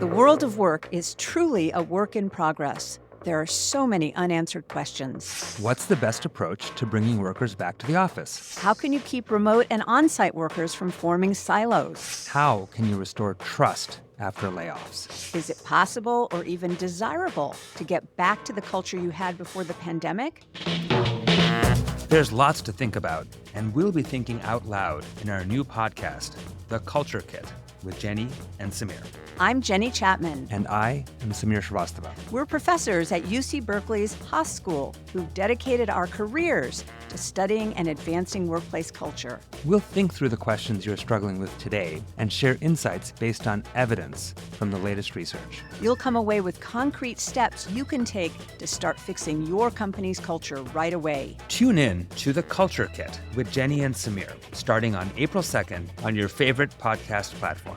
The world of work is truly a work in progress. There are so many unanswered questions. What's the best approach to bringing workers back to the office? How can you keep remote and on-site workers from forming silos? How can you restore trust after layoffs? Is it possible or even desirable to get back to the culture you had before the pandemic? There's lots to think about, and we'll be thinking out loud in our new podcast, The Culture Kit, with Jenny and Sameer. I'm Jenny Chatman. And I am Sameer Srivastava. We're professors at UC Berkeley's Haas School who've dedicated our careers to studying and advancing workplace culture. We'll think through the questions you're struggling with today and share insights based on evidence from the latest research. You'll come away with concrete steps you can take to start fixing your company's culture right away. Tune in to The Culture Kit with Jenny and Sameer, starting on April 2nd on your favorite podcast platform.